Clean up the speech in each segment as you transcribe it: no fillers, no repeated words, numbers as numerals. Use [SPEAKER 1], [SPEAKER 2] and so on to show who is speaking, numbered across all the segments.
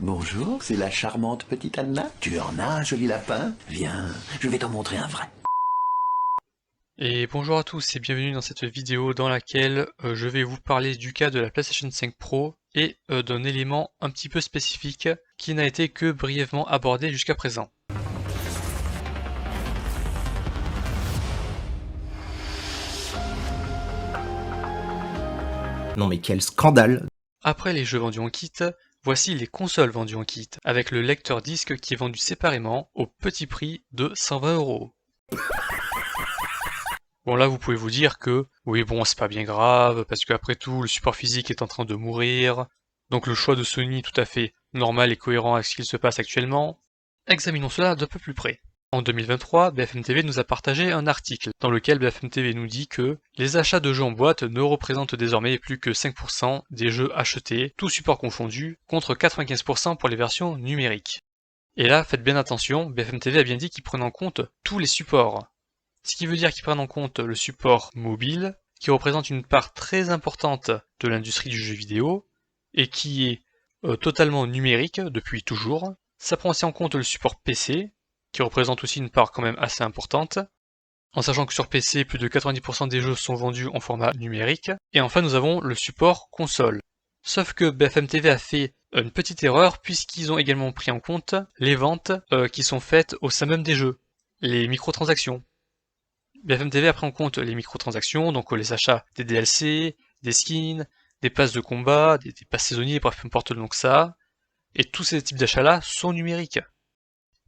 [SPEAKER 1] Bonjour, c'est la charmante petite Anna. Tu en as un joli lapin? Viens, je vais t'en montrer un vrai.
[SPEAKER 2] Et bonjour à tous et bienvenue dans cette vidéo dans laquelle je vais vous parler du cas de la PlayStation 5 Pro et d'un élément un petit peu spécifique qui n'a été que brièvement abordé jusqu'à présent.
[SPEAKER 3] Non mais quel scandale!
[SPEAKER 2] Après les jeux vendus en kit, voici les consoles vendues en kit, avec le lecteur disque qui est vendu séparément au petit prix de 120€. Bon là vous pouvez vous dire que, oui bon c'est pas bien grave, parce qu'après tout le support physique est en train de mourir, donc le choix de Sony tout à fait normal et cohérent avec ce qu'il se passe actuellement. Examinons cela d'un peu plus près. En 2023, BFM TV nous a partagé un article dans lequel BFM TV nous dit que les achats de jeux en boîte ne représentent désormais plus que 5% des jeux achetés, tous supports confondus, contre 95% pour les versions numériques. Et là, faites bien attention, BFM TV a bien dit qu'ils prennent en compte tous les supports. Ce qui veut dire qu'ils prennent en compte le support mobile, qui représente une part très importante de l'industrie du jeu vidéo, et qui est totalement numérique depuis toujours. Ça prend aussi en compte le support PC, qui représente aussi une part quand même assez importante, en sachant que sur PC, plus de 90% des jeux sont vendus en format numérique. Et enfin, nous avons le support console. Sauf que BFM TV a fait une petite erreur, puisqu'ils ont également pris en compte les ventes qui sont faites au sein même des jeux, les microtransactions. BFM TV a pris en compte les microtransactions, donc les achats des DLC, des skins, des passes de combat, des passes saisonniers, bref, peu importe le nom que ça a, et tous ces types d'achats-là sont numériques.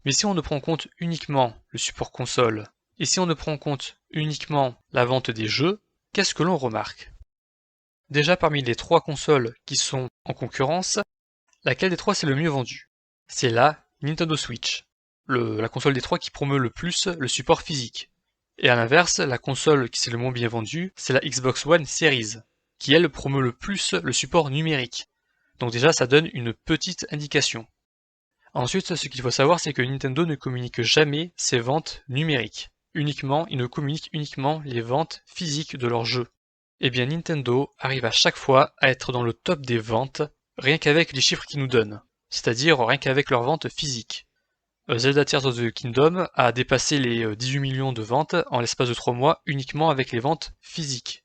[SPEAKER 2] Mais si on ne prend en compte uniquement le support console, et si on ne prend en compte uniquement la vente des jeux, qu'est-ce que l'on remarque? Déjà parmi les trois consoles qui sont en concurrence, laquelle des trois c'est le mieux vendu? C'est la Nintendo Switch, la console des trois qui promeut le plus le support physique. Et à l'inverse, la console qui s'est le moins bien vendue, c'est la Xbox One Series, qui elle promeut le plus le support numérique. Donc déjà ça donne une petite indication. Ensuite, ce qu'il faut savoir, c'est que Nintendo ne communique jamais ses ventes numériques. Ils ne communiquent uniquement les ventes physiques de leurs jeux. Eh bien, Nintendo arrive à chaque fois à être dans le top des ventes, rien qu'avec les chiffres qu'ils nous donnent. C'est-à-dire rien qu'avec leurs ventes physiques. Zelda Tears of the Kingdom a dépassé les 18 millions de ventes en l'espace de 3 mois uniquement avec les ventes physiques.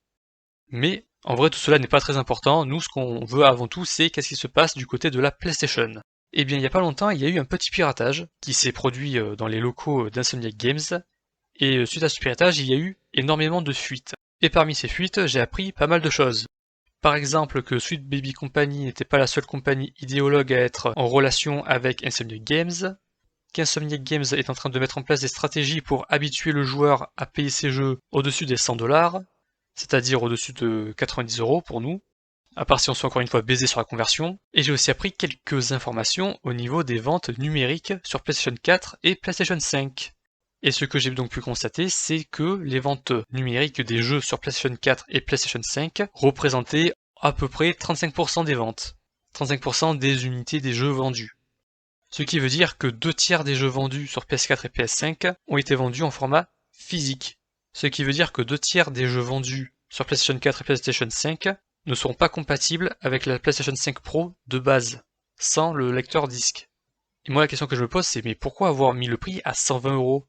[SPEAKER 2] Mais, en vrai, tout cela n'est pas très important. Nous, ce qu'on veut avant tout, c'est qu'est-ce qui se passe du côté de la PlayStation. Eh bien, il n'y a pas longtemps, il y a eu un petit piratage qui s'est produit dans les locaux d'Insomniac Games, et suite à ce piratage, il y a eu énormément de fuites. Et parmi ces fuites, j'ai appris pas mal de choses. Par exemple, que Sweet Baby Company n'était pas la seule compagnie idéologue à être en relation avec Insomniac Games, qu'Insomniac Games est en train de mettre en place des stratégies pour habituer le joueur à payer ses jeux au-dessus des 100$, c'est-à-dire au-dessus de 90€ pour nous, à part si on se fait encore une fois baiser sur la conversion, et j'ai aussi appris quelques informations au niveau des ventes numériques sur PlayStation 4 et PlayStation 5. Et ce que j'ai donc pu constater, c'est que les ventes numériques des jeux sur PlayStation 4 et PlayStation 5 représentaient à peu près 35% des ventes, 35% des unités des jeux vendus. Ce qui veut dire que 2/3 des jeux vendus sur PS4 et PS5 ont été vendus en format physique. Ce qui veut dire que 2/3 des jeux vendus sur PlayStation 4 et PlayStation 5 ne seront pas compatibles avec la PlayStation 5 Pro de base, sans le lecteur disque. Et moi la question que je me pose c'est mais pourquoi avoir mis le prix à 120€?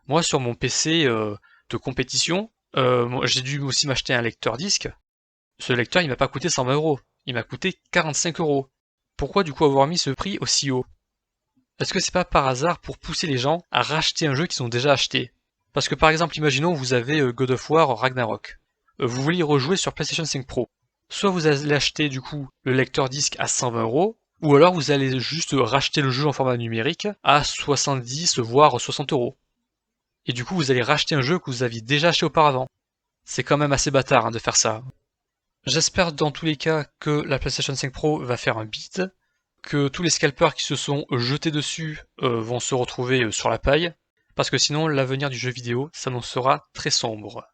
[SPEAKER 2] Moi sur mon PC de compétition, j'ai dû aussi m'acheter un lecteur disque. Ce lecteur il m'a pas coûté 120€, il m'a coûté 45€. Pourquoi du coup avoir mis ce prix aussi haut? Est-ce que c'est pas par hasard pour pousser les gens à racheter un jeu qu'ils ont déjà acheté? Parce que par exemple imaginons vous avez God of War Ragnarok. Vous voulez y rejouer sur PlayStation 5 Pro. Soit vous allez acheter du coup le lecteur disque à 120€, ou alors vous allez juste racheter le jeu en format numérique à 70 voire 60€. Et du coup vous allez racheter un jeu que vous aviez déjà acheté auparavant. C'est quand même assez bâtard de faire ça. J'espère dans tous les cas que la PlayStation 5 Pro va faire un beat, que tous les scalpers qui se sont jetés dessus vont se retrouver sur la paille, parce que sinon l'avenir du jeu vidéo s'annoncera très sombre.